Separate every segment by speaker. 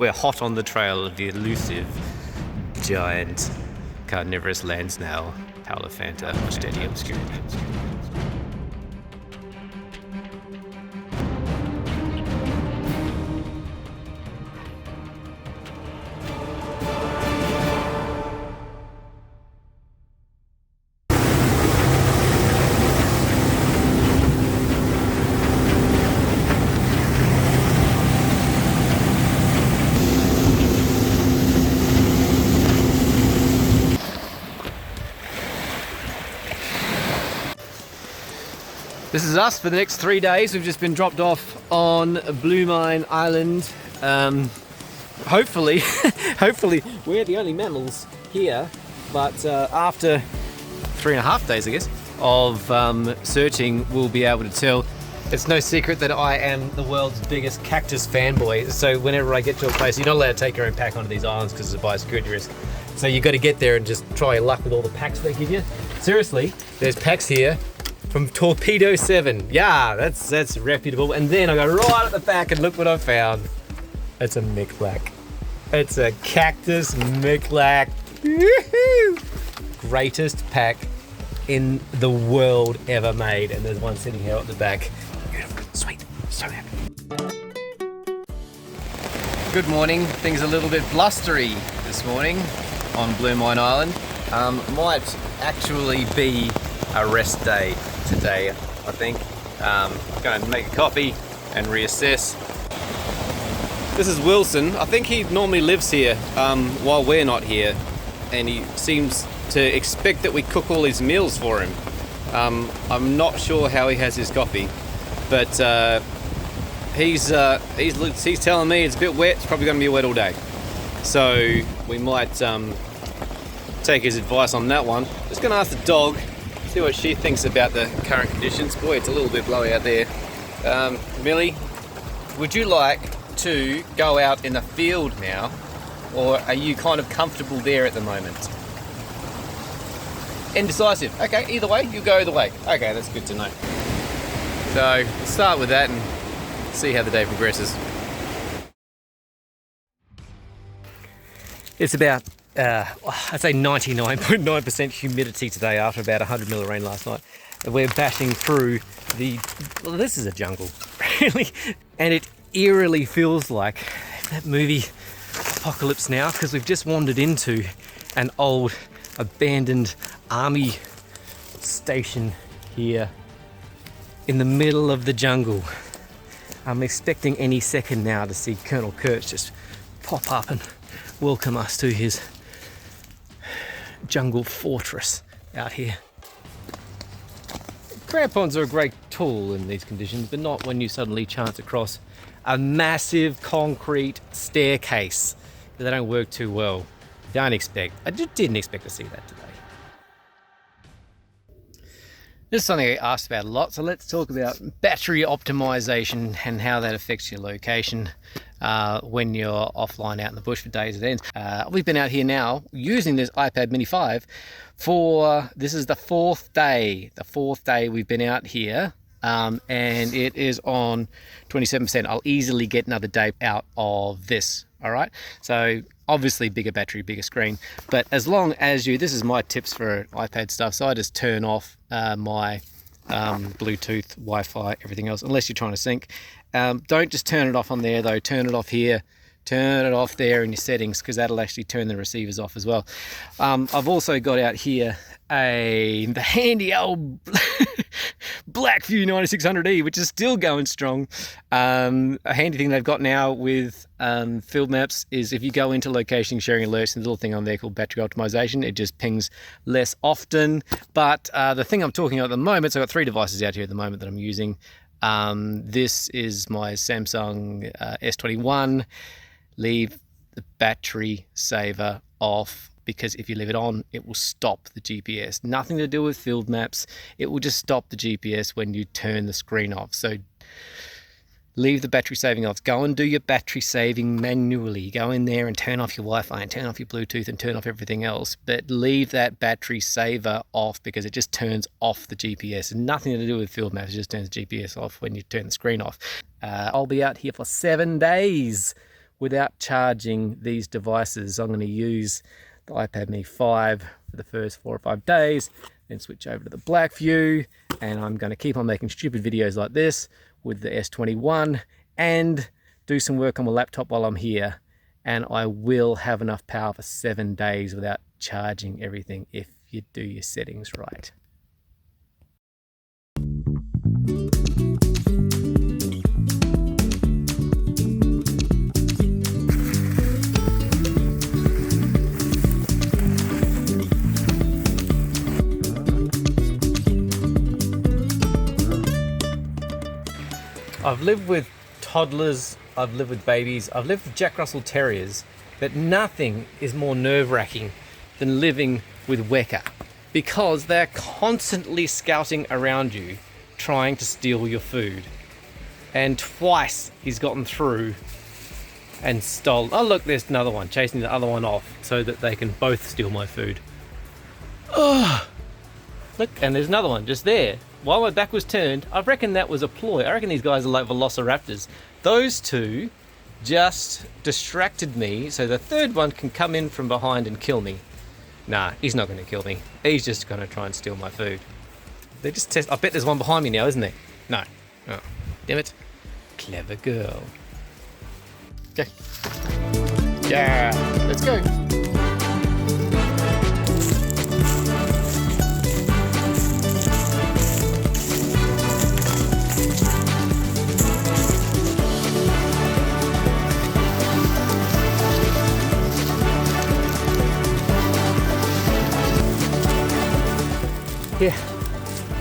Speaker 1: We're hot on the trail of the elusive giant carnivorous land snail, Palephanta steady obscurity. This is us for the next 3 days. We've just been dropped off on Blue Mine Island. Hopefully we're the only mammals here, but after 3.5 days, I guess, of searching, we'll be able to tell. It's no secret that I am the world's biggest cactus fanboy, so whenever I get to a place, you're not allowed to take your own pack onto these islands because it's a biosecurity risk. So you've got to get there and just try your luck with all the packs they give you. Seriously, there's packs here from Torpedo 7. Yeah, that's reputable. And then I go right at the back and look what I found. It's a Michlac. It's a cactus Michlac. Woohoo! Greatest pack in the world ever made. And there's one sitting here at the back. Beautiful, sweet, so happy. Good morning. Things a little bit blustery this morning on Blue Mine Island. Might actually be a rest day today, I think. Going to make a coffee and reassess. This is Wilson. I think he normally lives here while we're not here, and he seems to expect that we cook all his meals for him. I'm not sure how he has his coffee, but he's telling me it's a bit wet. It's probably going to be wet all day, so we might take his advice on that one. Just going to ask the dog, see what she thinks about the current conditions. Boy, it's a little bit blowy out there. Millie, would you like to go out in the field now, or are you kind of comfortable there at the moment? Indecisive. Okay, either way, you go either way. Okay, that's good to know. So, we'll start with that and see how the day progresses. It's about I'd say 99.9% humidity today after about 100 mil of rain last night. We're bashing through this is a jungle, really. And it eerily feels like that movie Apocalypse Now, because we've just wandered into an old abandoned army station here in the middle of the jungle. I'm expecting any second now to see Colonel Kurtz just pop up and welcome us to his jungle fortress out here. Crampons are a great tool in these conditions, but not when you suddenly chance across a massive concrete staircase. They don't work too well. I just didn't expect to see that today. This is something I asked about a lot, so let's talk about battery optimization and how that affects your location when you're offline out in the bush for days at ends. We've been out here now using this iPad Mini 5 this is the fourth day we've been out here, and it is on 27%. I'll easily get another day out of this. All right, so obviously bigger battery, bigger screen, but as long as this is my tips for iPad stuff, so I just turn off my Bluetooth, Wi-Fi, everything else, unless you're trying to sync. Don't just turn it off on there though, turn it off here, turn it off there in your settings, because that'll actually turn the receivers off as well. I've also got out here the handy old Blackview 9600E, which is still going strong. A handy thing they've got now with FieldMaps is if you go into location sharing alerts, there's a little thing on there called battery optimization. It just pings less often. But the thing I'm talking about at the moment, so I've got 3 devices out here at the moment that I'm using. This is my Samsung S21. Leave the battery saver off, because if you leave it on, it will stop the GPS. Nothing to do with FieldMaps. It will just stop the GPS when you turn the screen off. So leave the battery saving off. Go and do your battery saving manually. Go in there and turn off your Wi-Fi and turn off your Bluetooth and turn off everything else. But leave that battery saver off, because it just turns off the GPS. Nothing to do with FieldMaps. It just turns the GPS off when you turn the screen off. I'll be out here for 7 days without charging these devices. I'm going to use the iPad Mini 5 for the first 4 or 5 days, then switch over to the black view, and I'm going to keep on making stupid videos like this with the S21 and do some work on my laptop while I'm here, and I will have enough power for 7 days without charging everything if you do your settings right. I've lived with toddlers, I've lived with babies, I've lived with Jack Russell Terriers, but nothing is more nerve-wracking than living with Weka, because they're constantly scouting around you, trying to steal your food. And twice he's gotten through and stolen. Oh look, there's another one, chasing the other one off so that they can both steal my food. Oh, look, and there's another one just there. While my back was turned, I reckon that was a ploy. I reckon these guys are like velociraptors. Those two just distracted me so the third one can come in from behind and kill me. Nah, he's not going to kill me. He's just going to try and steal my food. They just test. I bet there's one behind me now, isn't there? No. Oh, damn it. Clever girl. Okay. Yeah, let's go. Yeah,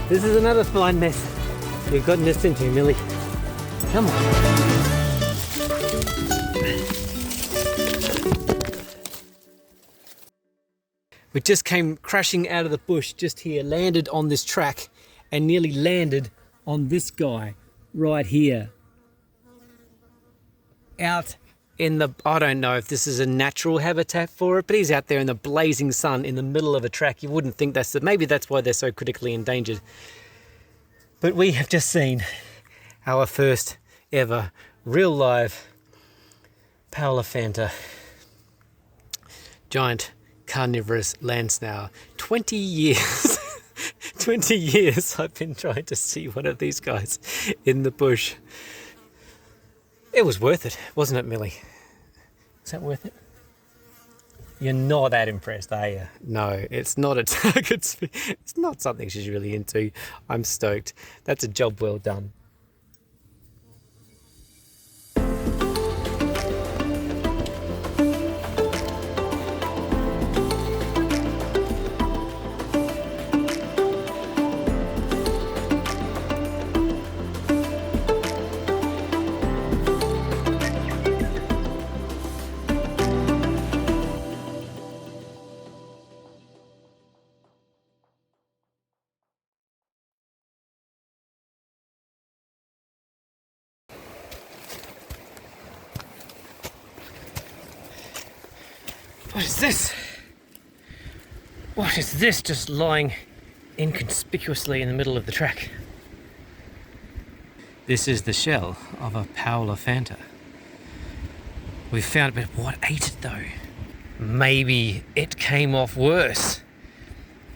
Speaker 1: this is another fine mess you've gotten us into, Millie. Come on. We just came crashing out of the bush just here, landed on this track, and nearly landed on this guy right here. Out in the, I don't know if this is a natural habitat for it, but he's out there in the blazing sun in the middle of a track. You wouldn't think that's, maybe that's why they're so critically endangered. But we have just seen our first ever real live Paulophanta giant carnivorous land snail. 20 years, 20 years I've been trying to see one of these guys in the bush. It was worth it, wasn't it, Millie? Is that worth it? You're not that impressed, are you? No, it's not a target. It's not something she's really into. I'm stoked. That's a job well done. What is this? What is this just lying inconspicuously in the middle of the track? This is the shell of a Paulophanta. We found it, but what ate it though? Maybe it came off worse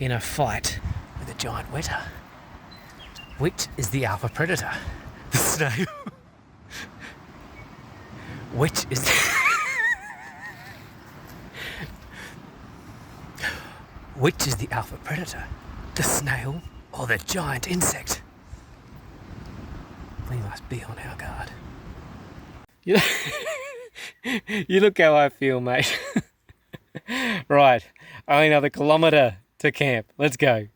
Speaker 1: in a fight with a giant weta. Which is the alpha predator? The snail. Which is Which is the alpha predator? The snail or the giant insect? We must be on our guard. You look how I feel, mate. Right, only another kilometre to camp. Let's go.